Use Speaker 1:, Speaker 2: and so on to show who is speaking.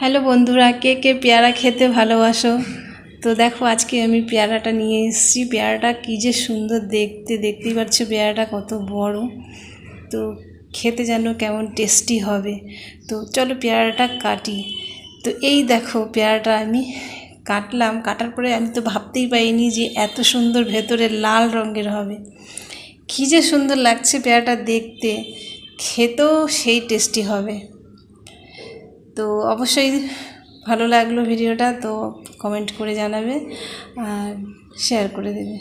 Speaker 1: Hello বন্ধুরা, কে কে পেয়ারা খেতে ভালোবাসো? তো দেখো, আজকে আমি পেয়ারাটা নিয়ে এসেছি। পেয়ারাটা কী যে সুন্দর দেখতে, দেখতেই পাচ্ছ পেয়ারাটা কত বড়। তো খেতে যেন কেমন টেস্টি হবে। তো চলো পেয়ারাটা কাটি। তো এই দেখো পেয়ারাটা আমি কাটলাম। কাটার পরে আমি তো ভাবতেই পারিনি যে এত সুন্দর ভেতরে লাল রঙের হবে। কী যে সুন্দর লাগছে পেয়ারাটা দেখতে, খেতেও সেই টেস্টি হবে। তো অবশ্যই ভালো লাগলো ভিডিওটা, তো কমেন্ট করে জানাবে আর শেয়ার করে দেবে।